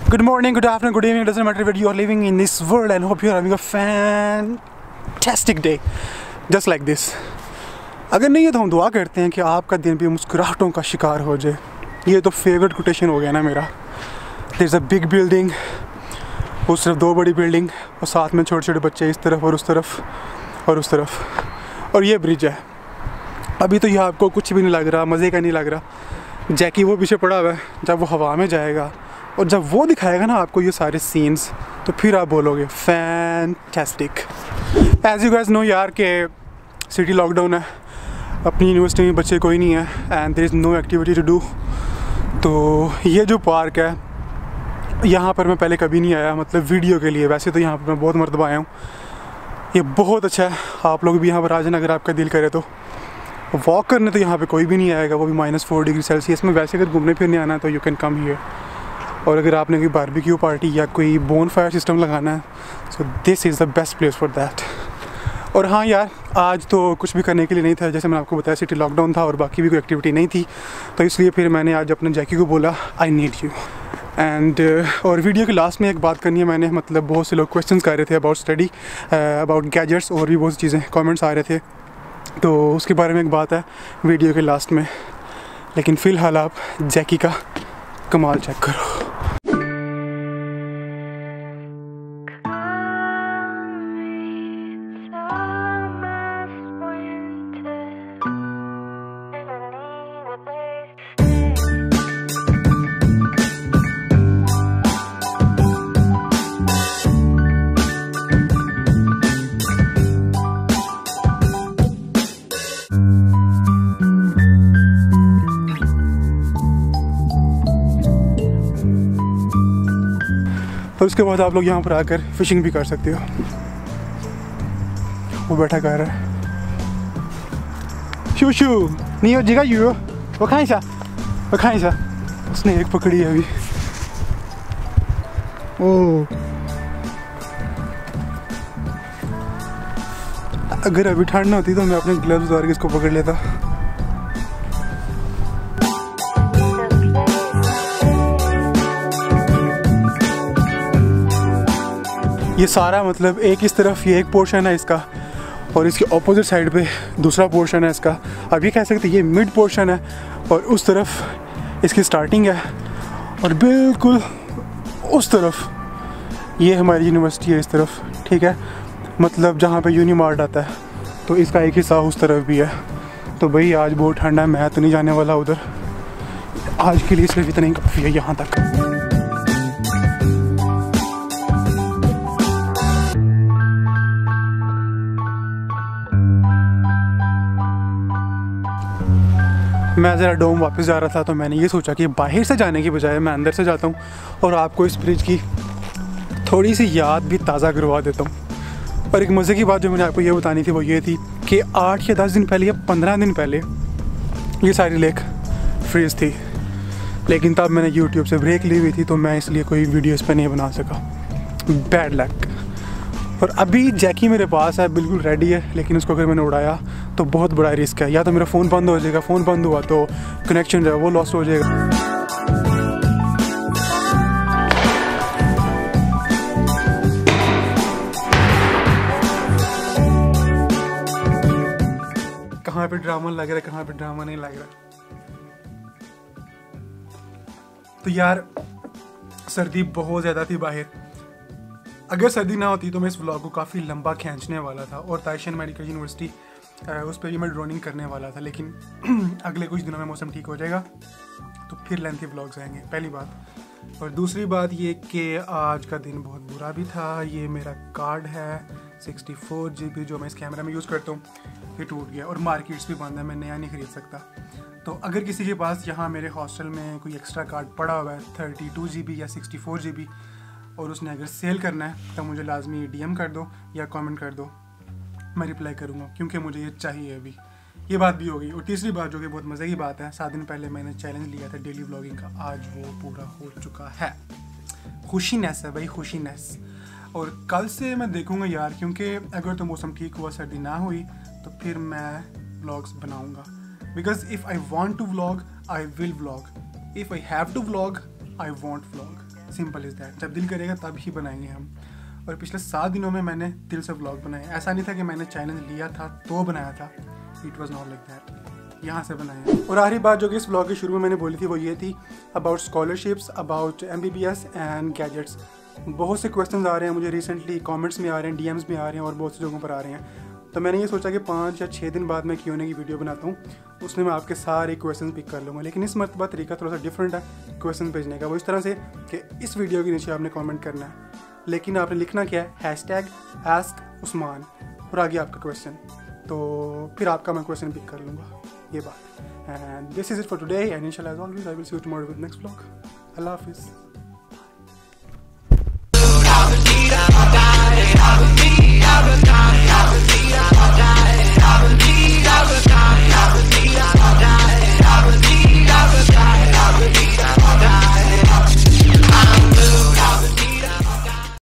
Good morning, good afternoon, good evening, it doesn't matter where you are living in this world and hope you are having a fantastic day just like this. अगर नहीं है तो हम दुआ करते हैं कि आपका दिन भी मुस्कुराहटों का शिकार हो जाए. ये तो फेवरेट कोटेशन हो गया ना मेरा. There's a big building, उस तरफ दो बड़ी बिल्डिंग और साथ में छोटे छोटे बच्चे इस तरफ और उस तरफ और उस तरफ और ये ब्रिज है. अभी तो ये आपको कुछ भी नहीं लग रहा, मज़े का नहीं लग रहा. जैकी वो पीछे पड़ा हुआ है, जब वो हवा में जाएगा और जब वो दिखाएगा ना आपको ये सारे सीन्स तो फिर आप बोलोगे fantastic. As you guys know यार के सिटी लॉकडाउन है, अपनी यूनिवर्सिटी में बच्चे कोई नहीं है and there is no activity to do. तो ये जो पार्क है यहाँ पर मैं पहले कभी नहीं आया, मतलब वीडियो के लिए. वैसे तो यहाँ पर मैं बहुत मरतबा आया हूँ. ये बहुत अच्छा है, आप लोग भी यहाँ पर आ जाना अगर आपका दिल करे तो. वॉक करने तो यहाँ पे कोई भी नहीं आएगा, वो भी -4 डिग्री सेल्सियस में. वैसे अगर घूमने फिरने आना है तो यू कैन कम हियर. और अगर आपने कोई बारबेक्यू पार्टी या कोई बोनफायर सिस्टम लगाना है so this is the best place for that. और हाँ यार, आज तो कुछ भी करने के लिए नहीं था, जैसे मैंने आपको बताया सिटी लॉकडाउन था और बाकी भी कोई एक्टिविटी नहीं थी, तो इसलिए फिर मैंने आज अपने जैकी को बोला आई नीड यू. एंड और वीडियो के लास्ट में एक बात करनी है मैंने, मतलब बहुत से लोग क्वेश्चंस कर रहे थे अबाउट स्टडी, अबाउट गैजेट्स और भी बहुत सी चीज़ें कमेंट्स आ रहे थे, तो उसके बारे में एक बात है वीडियो के लास्ट में. लेकिन फ़िलहाल आप जैकी का कमाल चेक करो. और उसके बाद आप लोग यहाँ पर आकर फिशिंग भी कर सकते हो. वो बैठा कर रहा है. शू शू नहीं हो जिगा यू वो खाई सा उसने एक पकड़ी है अभी. ओ अगर अभी ठंड ना होती तो मैं अपने ग्लव्स उतार के इसको पकड़ लेता. ये सारा मतलब एक इस तरफ ये एक पोर्शन है इसका और इसके ऑपोजिट साइड पे दूसरा पोर्शन है इसका. अब ये कह सकते हैं ये मिड पोर्शन है और उस तरफ इसकी स्टार्टिंग है और बिल्कुल उस तरफ ये हमारी यूनिवर्सिटी है इस तरफ. ठीक है, मतलब जहाँ पे यूनिमार्ट आता है तो इसका एक हिस्सा उस तरफ भी है. तो भाई आज बहुत ठंडा है, मैं तो नहीं जाने वाला उधर. आज के लिए सिर्फ इतना ही काफ़ी है यहाँ तक. मैं ज़रा डोम वापस जा रहा था तो मैंने ये सोचा कि बाहर से जाने की बजाय मैं अंदर से जाता हूँ और आपको इस ब्रिज की थोड़ी सी याद भी ताज़ा करवा देता हूँ. और एक मज़े की बात जो मैंने आपको ये बतानी थी वो ये थी कि 8 या 10 दिन पहले या 15 दिन पहले ये सारी लेक फ्रीज थी, लेकिन तब मैंने यूट्यूब से ब्रेक ली हुई थी तो मैं इसलिए कोई वीडियो इस पर नहीं बना सका. Bad luck. और अभी जैकी मेरे पास है, बिल्कुल रेडी है, लेकिन उसको अगर मैंने उड़ाया तो बहुत बड़ा रिस्क है. या तो मेरा फ़ोन बंद हो जाएगा, फ़ोन बंद हुआ तो कनेक्शन जो है वो लॉस्ट हो जाएगा. कहाँ पे ड्रामा लग रहा है, कहाँ पे ड्रामा नहीं लग रहा. तो यार सर्दी बहुत ज़्यादा थी बाहर. अगर सर्दी ना होती तो मैं इस व्लॉग को काफ़ी लंबा खींचने वाला था और ताइशन मेडिकल यूनिवर्सिटी उस पर भी मैं ड्रोनिंग करने वाला था, लेकिन अगले कुछ दिनों में मौसम ठीक हो जाएगा तो फिर लेंथी व्लॉग्स आएंगे. पहली बात. और दूसरी बात ये कि आज का दिन बहुत बुरा भी था. ये मेरा कार्ड है 64 GB जो मैं इस कैमरा में यूज़ करता हूँ, ये टूट गया और मार्केट्स भी बंद है, मैं नया नहीं ख़रीद सकता. तो अगर किसी के पास यहाँ मेरे हॉस्टल में कोई एक्स्ट्रा कार्ड पड़ा हुआ है 32 GB या 64 GB और उसने अगर सेल करना है तो मुझे लाजमी DM कर दो या कमेंट कर दो, मैं रिप्लाई करूँगा क्योंकि मुझे ये चाहिए अभी. ये बात भी होगी. और तीसरी बात जो कि बहुत मज़े की बात है, 7 दिन पहले मैंने चैलेंज लिया था डेली व्लॉगिंग का, आज वो पूरा हो चुका है. खुशीनेस है भाई, खुशीनेस. और कल से मैं देखूँगा यार, क्योंकि अगर तो मौसम ठीक हुआ, सर्दी ना हुई तो फिर मैं व्लॉग्स बनाऊँगा. Because if I want to vlog I will vlog, if I have to vlog I want vlog. Simple is that. जब दिल करेगा तब ही बनाएंगे हम। और पिछले 7 दिनों में मैंने दिल से व्लॉग बनाए। ऐसा नहीं था कि मैंने चैलेंज लिया था तो बनाया था, it was not like that, यहाँ से बनाया। और आखिरी बात जो कि इस व्लॉग के शुरू में मैंने बोली थी वो ये थी about scholarships, about MBBS and gadgets. बहुत से क्वेश्चन आ रहे हैं मुझे रिसेंटली, कमेंट्स में आ रहे हैं, DMs में आ रहे हैं और बहुत सी जगहों पर आ रहे हैं। तो मैंने ये सोचा कि 5 या 6 दिन बाद मैं Q&A की वीडियो बनाता हूँ, उसमें मैं आपके सारे क्वेश्चन पिक कर लूँगा। लेकिन इस मरतबा तरीका थोड़ा सा डिफरेंट है क्वेश्चन भेजने का। वो इस तरह से कि इस वीडियो के नीचे आपने कमेंट करना है, लेकिन आपने लिखना क्या है, #AskUsman और आगे आपका क्वेश्चन। तो फिर आपका मैं क्वेश्चन पिक कर लूँगा, ये बात। And this is it for today and इंशाल्लाह as always I will see you tomorrow with next vlog. अल्लाह हाफिज़।